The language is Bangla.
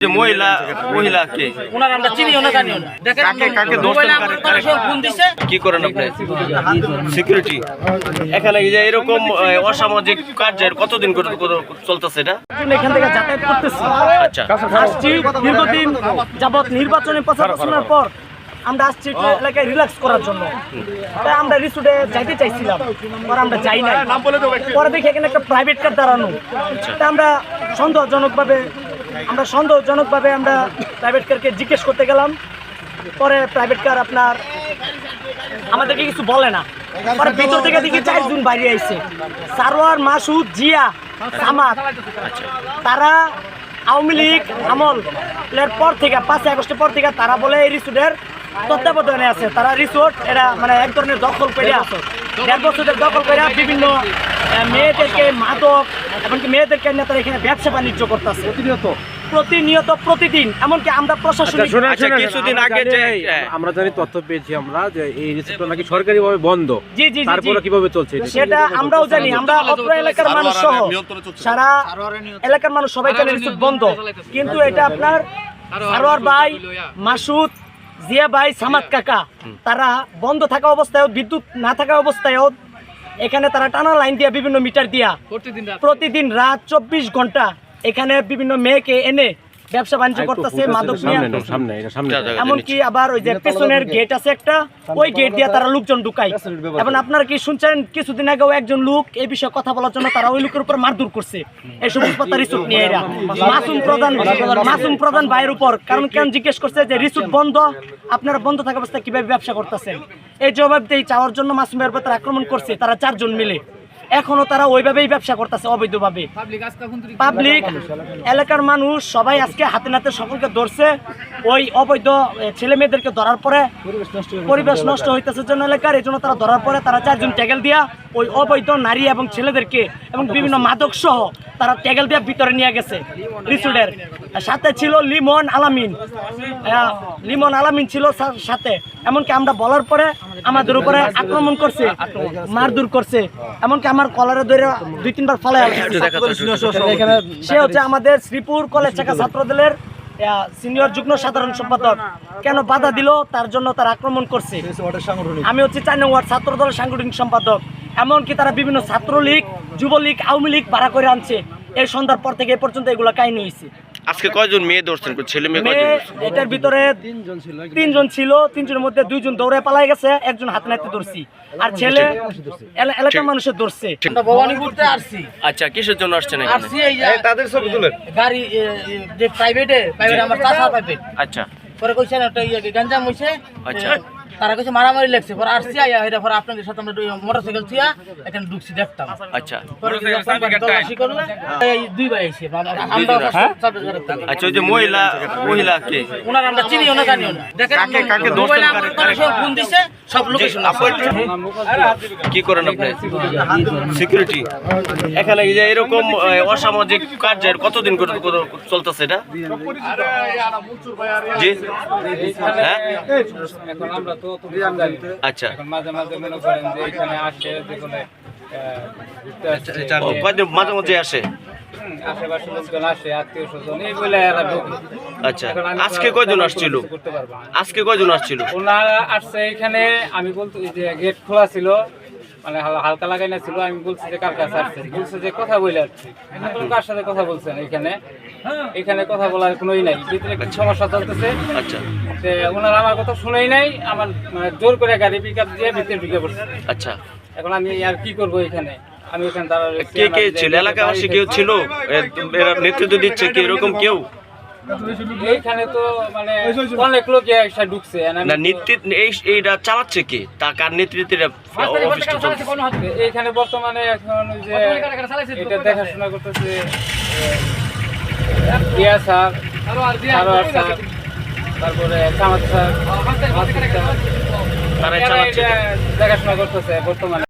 মহিলা কে ওনার আমরা চিনিও না জানিও না। দেখেন কাকে দোষ ফোন দিছে কি করেন আপনি? সিকিউরিটি এখানে এই যে এরকম অসামাজিক কার্যের কতদিন করে চলতেছে এটা? এখান থেকে যাতায়াত করতেছি। আচ্ছা আসছি দীর্ঘদিন যাবত নির্বাচনে প্রচার প্রচারণার পর আমরা আসছি একটু এলাকায় রিল্যাক্স করার জন্য। তাই আমরা রিসোর্টে যাইতে চাইছিলাম, পরে আমরা যাই নাই। পরে দেখি এখানে একটা প্রাইভেট কার দাঁড়ানো। তাই আমরা সন্দেহজনকভাবে আমরা প্রাইভেট কারকে জিজ্ঞেস করতে গেলাম। পরে প্রাইভেট কার আপনার আমাদেরকে কিছু বলে না। পরে ভিতর থেকে দেখি 4 জন বাইরে আইছে, সারোয়ার, মাসুদ, জিয়া, সামাদ। তারা আওয়ামী লীগ আমলের পর থেকে 5 আগস্টের পর থেকে তারা বলে এই রিসোর্টের তত্ত্বাবধানে আছে। তারা রিসোর্ট এটা মানে এক ধরনের দখল করে 1.5 বছরের দখল করে বিভিন্ন মেয়েদেরকে মাদক এমনকি মেয়েদেরকে নিয়ে তারা এখানে ব্যবসা বাণিজ্য করতেছে প্রতিনিয়ত প্রতিদিন। এমনকি আমরা প্রশাসনিক কিছুদিন আগে যে আমরা জানি তথ্য পেয়েছি আমরা যে এই রিসোর্টটা নাকি সরকারিভাবে বন্ধ। জি জি তারপরে কিভাবে চলছে সেটা আমরাও জানি। আমরা অত্র এলাকার মানুষ সহ সারা এলাকার মানুষ সবাই জানে রিসোর্ট বন্ধ, কিন্তু এটা আপনার সারোয়ার ভাই, মাসুদ, জিয়া ভাই, সামাদ কাকা তারা বন্ধ থাকা অবস্থায়ও, বিদ্যুৎ না থাকা অবস্থায়ও এখানে তারা টানা লাইন দিয়া বিভিন্ন মিটার দিয়া প্রতিদিন রাত 24 ঘন্টা এখানে বিভিন্ন মেয়েকে এনে ব্যবসা বাণিজ্য করতেছে মাদক নিয়ে। এমনকি আবার ওই যে পেছনের গেট আছে একটা, ওই গেট দিয়ে তারা লোকজন ঢুকায়। এবং আপনারা কি শুনছেন কিছুদিন আগেও একজন লোক এই বিষয়ে কথা বলার জন্য তারা ওই লোকের উপর মারধর করছে এই সবুজ পাতা রিসোর্ট নিয়ে। এরা মাসুম প্রধান ভাইয়ের উপর কারণ কেন জিজ্ঞেস করছে যে রিসোর্ট বন্ধ, আপনারা বন্ধ থাকা অবস্থায় কিভাবে ব্যবসা করতেছেন, এই জবাবদেহি চাওয়ার জন্য মাসুম ভাইয়ের উপর তারা আক্রমণ করছে। তারা 4 জন মিলে এখনো তারা ওইভাবেই ব্যবসা করতেছে অবৈধভাবে। পাবলিক এলাকার মানুষ সবাই আজকে হাতে নাতে সকলকে ধরছে। ওই অবৈধ ছেলে মেয়েদেরকে ধরার পরে পরিবেশ নষ্ট হইতেছে জন্য এলাকার, এই জন্য তারা ধরার পরে তারা 4 জন ট্যাগেল দিয়া ওই অবৈধ নারী এবং ছেলেদেরকে এবং বিভিন্ন মাদক সহ তারা ট্যাগেল দিয়া ভিতরে নিয়ে গেছে রিসোর্টের। সাথে ছিল লিমন আলামিন ছিল সাথে। এমনকি আমরা বলার পরে আমাদের উপরে আক্রমণ করছে, মারধর করছে। এমনকি আমার কলারে ধরে 2-3 বার ফলায়। সে হচ্ছে আমাদের শ্রীপুর কলেজ শাখা ছাত্রদলের সিনিয়র যুগ্ম সাধারণ সম্পাদক। কেন বাধা দিল তার জন্য তার আক্রমণ করছে। আমি হচ্ছে 4 নং ওয়ার্ড ছাত্র দলের সাংগঠনিক সম্পাদক। এমনকি তারা বিভিন্ন ছাত্রলীগ, যুবলীগ, আওয়ামী লীগ ভাড়া করে আনছে। এই সন্ধ্যার পর থেকে এ পর্যন্ত এগুলো কাহিনী হয়েছে। আজকে কয়জন মেয়ে ধরছেন? ছেলে মেয়ে এটার ভিতরে 3 জন ছিল। 3 জনের মধ্যে 2 জন দৌড়ে পালাই গেছে, একজন হাত নাতে ধরছি, আর ছেলে এলাকার মানুষের ধরছে। ভবানীপুরতে আসছি। আচ্ছা, কিসের জন্য আসছেন এখানে? আসছি এই তাদের ছবি তুলেন গাড়ি যে প্রাইভেটে আমার চাচা প্রাইভেট। আচ্ছা, পরে কইছেন একটা গাঞ্জাম হইছে। আচ্ছা, তারা কিছু মারামারি লাগছে। পরে আসছি আইয়া এটা পরে আপনাদের সাথে আমরা মোটরসাইকেল থিয়া এখানে ঢুকছি দেখতাম। আচ্ছা, পরে তল্লাশি করলে এই 2 ভাই আইছে। আমরা আচ্ছা, ওই যে মহিলা কে ওনার আমরা চিনিও না জানিও না। দেখেন কাকে দোষ ফোন দিছে সব লোকেশন কি করেন আপনি? সিকিউরিটি এখানে এই যে এরকম অসামাজিক কার্যের কতদিন করে চলতেছে এটা? জি হ্যাঁ, আচ্ছা, মাঝে মাঝে মনে করেন যে এখানে আসে মাঝে মাঝে আসে আশেপাশে লোকজন আসে, আত্মীয় স্বজন এই বলে এরা ঢোকে। আচ্ছা, আজকে কয়জন আসছিল? ওনারা আসছে এখানে। আমি বলতে যে গেট খোলা ছিল, মানে হালকা লাগাই না ছিল। আমি বলছি যে কার কাছে আসছে, বলছে যে কথা বলে আসছি। কার সাথে কথা বলছেন? এখানে কথা বলার কোনোই নাই, ভিতরে একটু সমস্যা চলতেছে। আচ্ছা, ওনারা আমার কথা শুনেই নাই, আমার মানে জোর করে গাড়ি পিক আপ দিয়ে ভিতরে ঢুকে পড়ছে। আচ্ছা, এখন আমি আর কি করবো এখানে? আমি এখানে কে ছিল? এলাকাবাসী কেউ ছিল নেতৃত্ব দিচ্ছে কি এরকম কেউ? এইখানে তো মানে অনেক লোক এসে ঢুকছে না, এইটা চালাচ্ছে কে? তার কার নেতৃত্বে অফিসটা চলছে? এইখানে বর্তমানে এখন যে এটা দেখাশোনা করতেছে দিয়া স্যার, সারোয়ার স্যার, তারপরে কামাত স্যার, তারা দেখাশোনা করতেছে বর্তমানে।